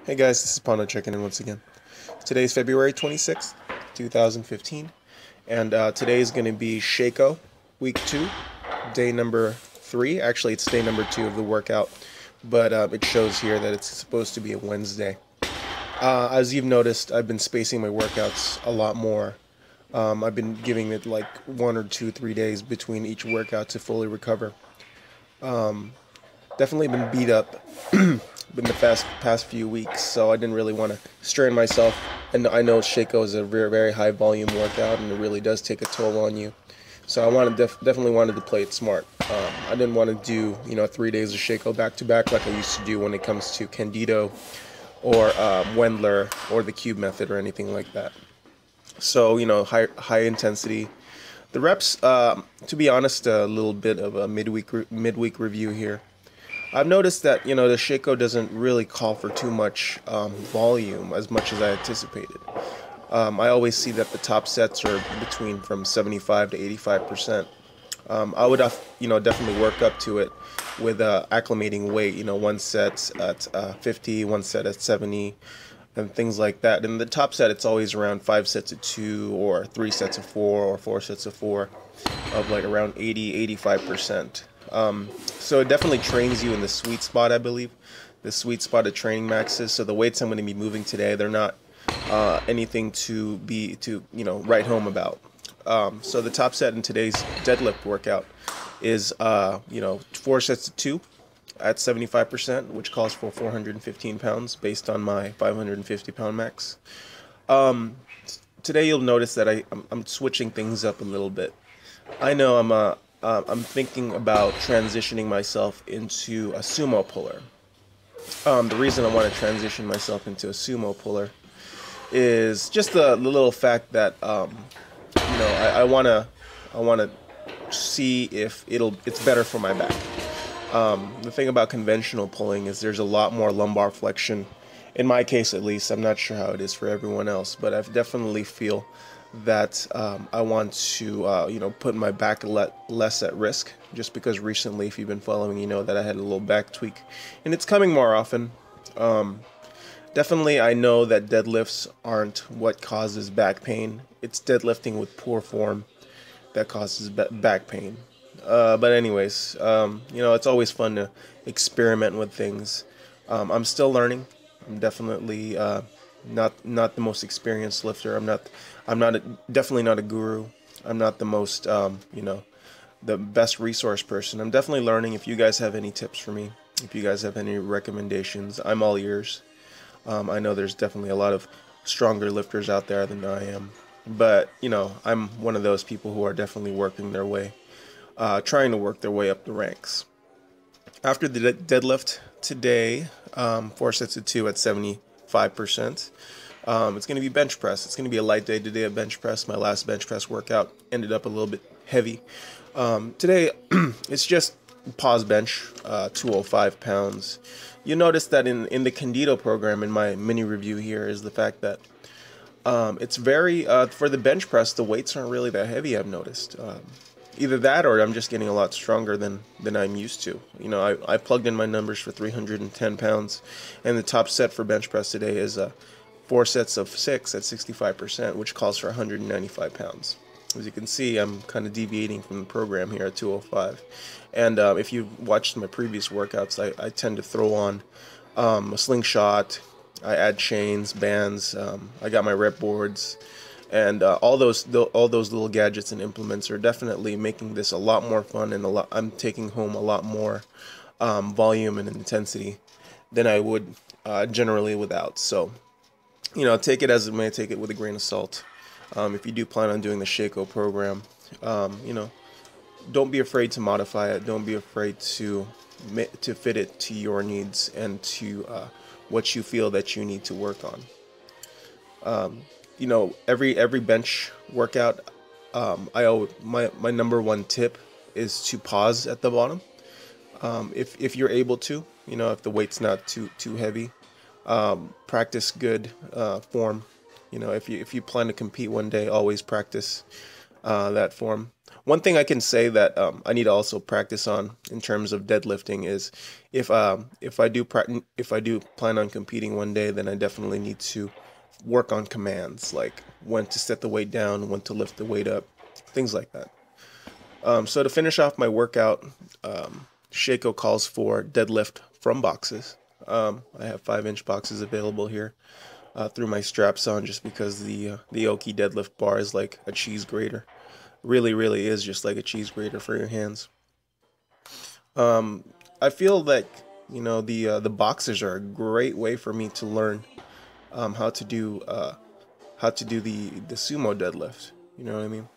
Hey guys, this is Pano checking in once again. Today's February 26th, 2015, and today is going to be Sheiko, week 2, day number 3. Actually, it's day number 2 of the workout, but it shows here that it's supposed to be a Wednesday. As you've noticed, I've been spacing my workouts a lot more. I've been giving it like 1 or 2, 3 days between each workout to fully recover. Definitely been beat up in the past few weeks, so I didn't really want to strain myself. And I know Sheiko is a very, very high volume workout, and it really does take a toll on you. So I definitely wanted to play it smart. I didn't want to do 3 days of Sheiko back to back like I used to do when it comes to Candido or Wendler or the cube method or anything like that. So high intensity. The reps, to be honest, a little bit of a midweek review here. I've noticed that, the Sheiko doesn't really call for too much volume as much as I anticipated. I always see that the top sets are from 75 to 85%. I would, definitely work up to it with acclimating weight. One set at 50, one set at 70, and things like that. And the top set, it's always around 5 sets of 2 or 3 sets of 4 or 4 sets of 4 of like around 80-85%. So it definitely trains you in the sweet spot, I believe, the sweet spot of training maxes. So the weights I'm going to be moving today, they're not anything to write home about. So the top set in today's deadlift workout is 4 sets of 2 at 75%, which calls for 415 pounds based on my 550 pound max. Today you'll notice that I'm switching things up a little bit. I know I'm thinking about transitioning myself into a sumo puller. The reason I want to transition myself into a sumo puller is just the little fact that I want to see if it's better for my back. The thing about conventional pulling is there's a lot more lumbar flexion. In my case, at least, I'm not sure how it is for everyone else, but I definitely feel that I want to, put my back less at risk, just because recently, if you've been following, you know that I had a little back tweak, and it's coming more often. Definitely, I know that deadlifts aren't what causes back pain. It's deadlifting with poor form that causes back pain. But anyways, it's always fun to experiment with things. I'm still learning. I'm definitely not the most experienced lifter. Definitely not a guru. I'm not the most the best resource person. I'm definitely learning. If you guys have any tips for me, if you guys have any recommendations, I'm all ears. I know there's definitely a lot of stronger lifters out there than I am, but I'm one of those people who are definitely working their way, trying to work their way up the ranks. After the deadlift today, 4 sets of 2 at 75%. It's going to be bench press. It's going to be a light day today at bench press. My last bench press workout ended up a little bit heavy. Today, it's just pause bench, 205 pounds. You notice that in the Candido program, in my mini review here, is the fact that it's very, for the bench press, the weights aren't really that heavy, I've noticed. Either that or I'm just getting a lot stronger than I'm used to. I plugged in my numbers for 310 pounds, and the top set for bench press today is 4 sets of 6 at 65%, which calls for 195 pounds. As you can see, I'm kind of deviating from the program here at 205. And if you've watched my previous workouts, I tend to throw on a slingshot. I add chains, bands. I got my Repboards. And all those little gadgets and implements are definitely making this a lot more fun, and I'm taking home a lot more volume and intensity than I would generally without. So, take it as it may, take it with a grain of salt. If you do plan on doing the Sheiko program, don't be afraid to modify it. Don't be afraid to fit it to your needs and to what you feel that you need to work on. Every bench workout, my number one tip is to pause at the bottom. If you're able to, if the weight's not too heavy, practice good form. If you plan to compete one day, always practice that form. One thing I can say that I need to also practice on in terms of deadlifting is if I do plan on competing one day, then I definitely need to work on commands, like when to set the weight down, when to lift the weight up, things like that. So to finish off my workout, Sheiko calls for deadlift from boxes. I have 5-inch boxes available here. Threw my straps on just because the Okie Deadlift Bar is like a cheese grater. Really is just like a cheese grater for your hands. I feel like, you know, the boxes are a great way for me to learn how to do the sumo deadlift. You know what I mean?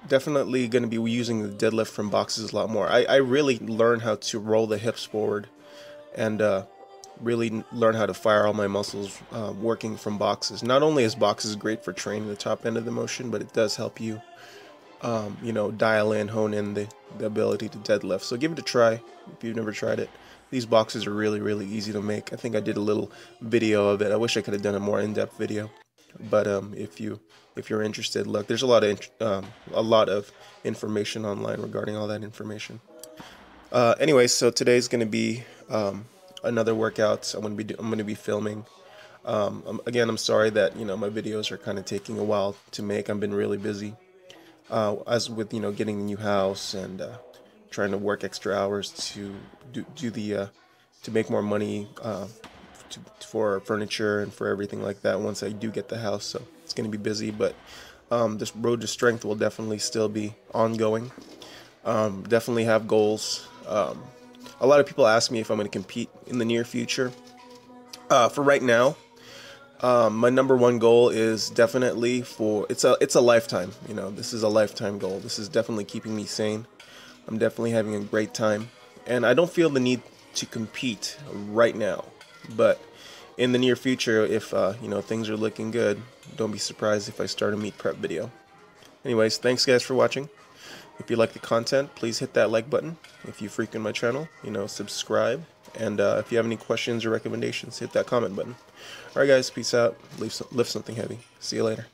Definitely going to be using the deadlift from boxes a lot more. I really learned how to roll the hips forward and really learn how to fire all my muscles working from boxes. Not only is boxes great for training the top end of the motion, but it does help you, you know, dial in, hone in the ability to deadlift. So give it a try if you've never tried it. These boxes are really easy to make. I think I did a little video of it. I wish I could have done a more in-depth video, but if you're interested, look, there's a lot of information online regarding all that information. Anyway, so today's going to be another workout. I'm going to be filming. Again, I'm sorry that, you know, my videos are kind of taking a while to make. I've been really busy, as with, you know, getting a new house and trying to work extra hours to to make more money for furniture and for everything like that once I do get the house. So it's going to be busy, but this road to strength will definitely still be ongoing. Definitely have goals. A lot of people ask me if I'm going to compete in the near future. For right now, my #1 goal is definitely it's a lifetime. You know, this is a lifetime goal. This is definitely keeping me sane. I'm definitely having a great time, and I don't feel the need to compete right now. But in the near future, if you know, things are looking good, don't be surprised if I start a meet prep video. Anyways, thanks guys for watching. If you like the content, please hit that like button. If you frequent my channel, you know, subscribe. And if you have any questions or recommendations, hit that comment button. Alright guys, peace out. Lift something heavy. See you later.